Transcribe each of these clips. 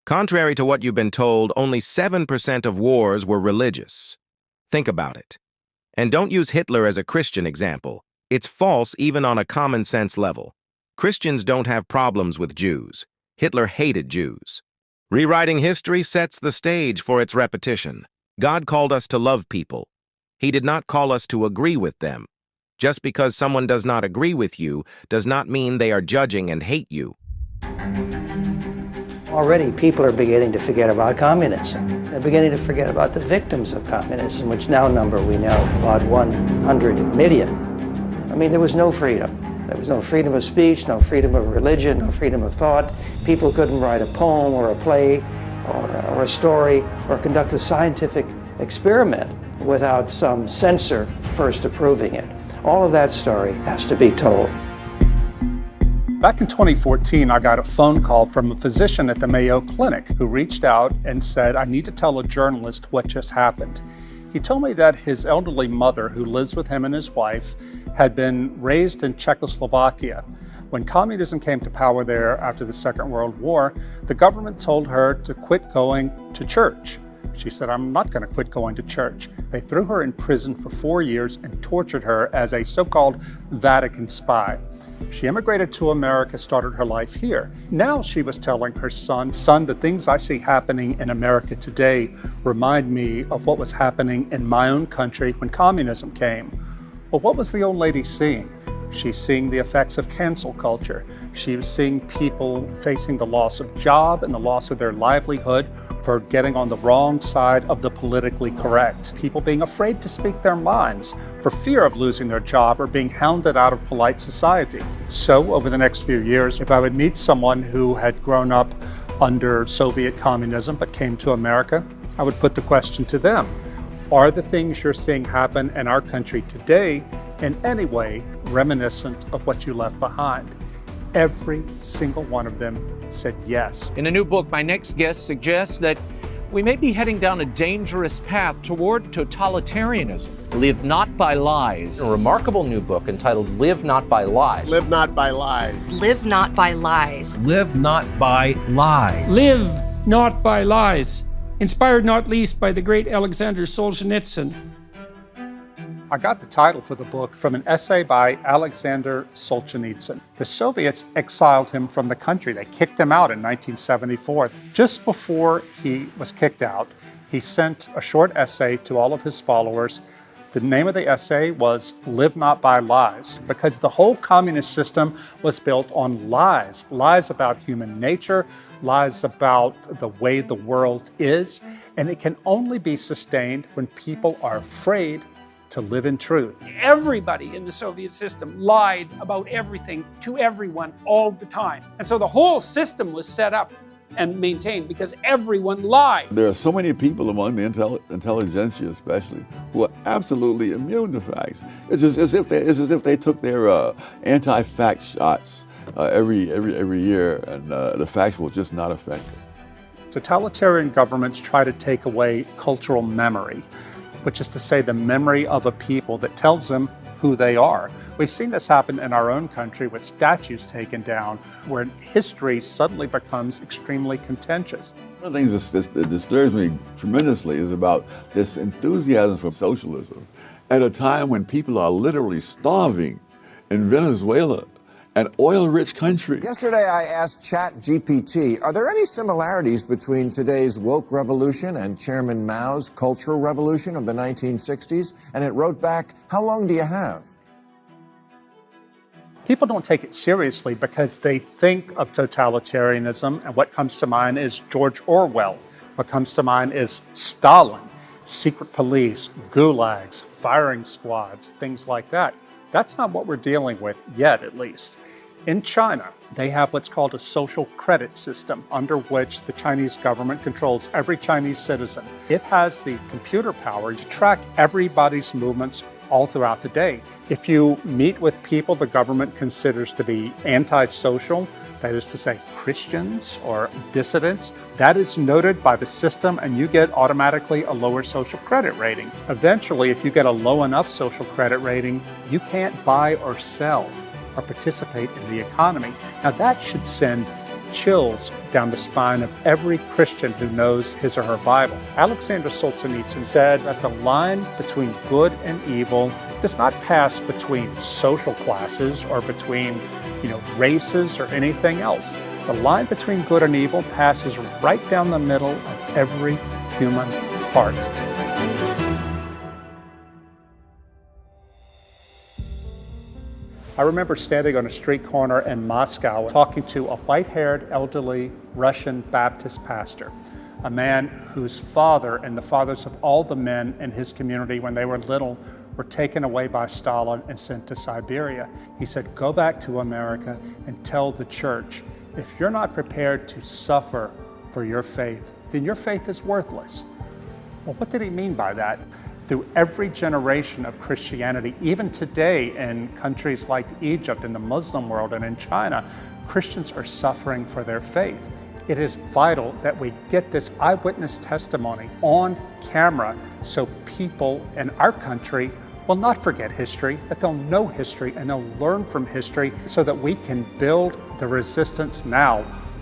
Contrary to what you've been told, only 7% of wars were religious. Think about it. And don't use Hitler as a Christian example. It's false even on a common sense level. Christians don't have problems with Jews. Hitler hated Jews. Rewriting history sets the stage for its repetition. God called us to love people. He did not call us to agree with them. Just because someone does not agree with you does not mean they are judging and hate you. Already people are beginning to forget about communism. They're beginning to forget about the victims of communism, which now number, we know, about 100 million. I mean, there was no freedom. There was no freedom of speech, no freedom of religion, no freedom of thought. People couldn't write a poem or a play or a story or conduct a scientific experiment without some censor first approving it. All of that story has to be told. Back in 2014, I got a phone call from a physician at the Mayo Clinic who reached out and said, I need to tell a journalist what just happened. He told me that his elderly mother, who lives with him and his wife, had been raised in Czechoslovakia. When communism came to power there after the Second World War, the government told her to quit going to church. She said, I'm not going to quit going to church. They threw her in prison for 4 years and tortured her as a so-called Vatican spy. She immigrated to America, started her life here. Now she was telling her son, the things I see happening in America today remind me of what was happening in my own country when communism came. Well, what was the old lady seeing? She's seeing the effects of cancel culture. She was seeing people facing the loss of job and the loss of their livelihood for getting on the wrong side of the politically correct. People being afraid to speak their minds for fear of losing their job or being hounded out of polite society. So over the next few years, if I would meet someone who had grown up under Soviet communism but came to America, I would put the question to them. Are the things you're seeing happen in our country today in any way reminiscent of what you left behind? Every single one of them said yes. In a new book, my next guest suggests that we may be heading down a dangerous path toward totalitarianism. Live Not by Lies. A remarkable new book entitled Live Not by Lies. Live Not by Lies. Live Not by Lies. Live Not by Lies. Live Not by Lies. Inspired not least by the great Alexander Solzhenitsyn. I got the title for the book from an essay by Alexander Solzhenitsyn. The Soviets exiled him from the country. They kicked him out in 1974. Just before he was kicked out, he sent a short essay to all of his followers. The name of the essay was Live Not by Lies, because the whole communist system was built on lies. Lies about human nature, lies about the way the world is, and it can only be sustained when people are afraid to live in truth. Everybody in the Soviet system lied about everything to everyone all the time. And so the whole system was set up and maintained because everyone lied. There are so many people among the intelligentsia especially who are absolutely immune to facts. It's as if they took their anti-fact shots every year, and the facts will just not affect them. Totalitarian governments try to take away cultural memory, which is to say the memory of a people that tells them who they are. We've seen this happen in our own country with statues taken down, where history suddenly becomes extremely contentious. One of the things that disturbs me tremendously is about this enthusiasm for socialism at a time when people are literally starving in Venezuela, an oil-rich country. Yesterday I asked ChatGPT, are there any similarities between today's woke revolution and Chairman Mao's Cultural Revolution of the 1960s? And it wrote back, how long do you have? People don't take it seriously because they think of totalitarianism, and what comes to mind is George Orwell. What comes to mind is Stalin, secret police, gulags, firing squads, things like that. That's not what we're dealing with yet, at least. In China, they have what's called a social credit system under which the Chinese government controls every Chinese citizen. It has the computer power to track everybody's movements all throughout the day. If you meet with people the government considers to be antisocial, that is to say Christians or dissidents, that is noted by the system and you get automatically a lower social credit rating. Eventually, if you get a low enough social credit rating, you can't buy or sell or participate in the economy. Now that should send chills down the spine of every Christian who knows his or her Bible. Alexander Solzhenitsyn said that the line between good and evil does not pass between social classes or between, races or anything else. The line between good and evil passes right down the middle of every human heart. I remember standing on a street corner in Moscow talking to a white-haired, elderly Russian Baptist pastor, a man whose father and the fathers of all the men in his community when they were little were taken away by Stalin and sent to Siberia. He said, go back to America and tell the church, if you're not prepared to suffer for your faith, then your faith is worthless. Well, what did he mean by that? Through every generation of Christianity, even today in countries like Egypt, in the Muslim world, and in China, Christians are suffering for their faith. It is vital that we get this eyewitness testimony on camera so people in our country will not forget history, that they'll know history and they'll learn from history so that we can build the resistance now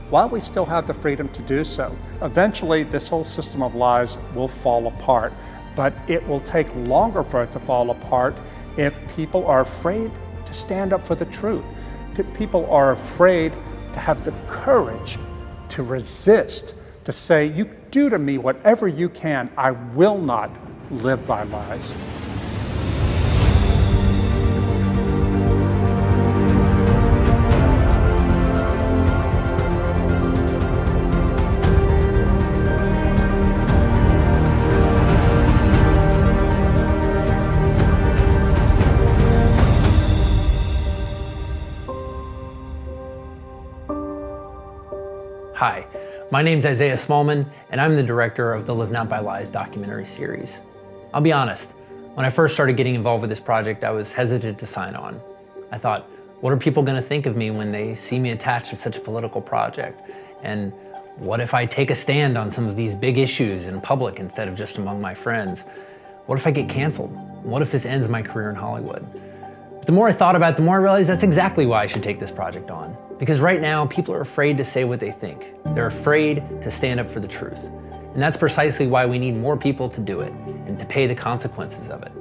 while we still have the freedom to do so. Eventually, this whole system of lies will fall apart, but it will take longer for it to fall apart if people are afraid to stand up for the truth. If people are afraid to have the courage to resist, to say, you do to me whatever you can, I will not live by lies. Hi, my name's Isaiah Smallman, and I'm the director of the Live Not by Lies documentary series. I'll be honest, when I first started getting involved with this project, I was hesitant to sign on. I thought, what are people going to think of me when they see me attached to such a political project? And what if I take a stand on some of these big issues in public instead of just among my friends? What if I get canceled? What if this ends my career in Hollywood? But the more I thought about it, the more I realized that's exactly why I should take this project on. Because right now, people are afraid to say what they think. They're afraid to stand up for the truth. And that's precisely why we need more people to do it and to pay the consequences of it.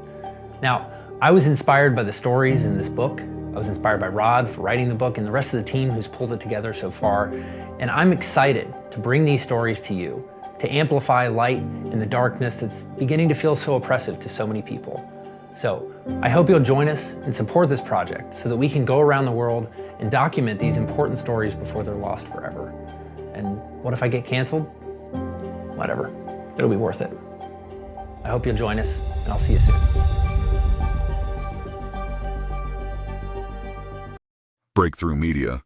Now, I was inspired by the stories in this book. I was inspired by Rod for writing the book and the rest of the team who's pulled it together so far. And I'm excited to bring these stories to you, to amplify light in the darkness that's beginning to feel so oppressive to so many people. So I hope you'll join us and support this project so that we can go around the world and document these important stories before they're lost forever. And what if I get canceled? Whatever, it'll be worth it. I hope you'll join us, and I'll see you soon. Breakthrough Media.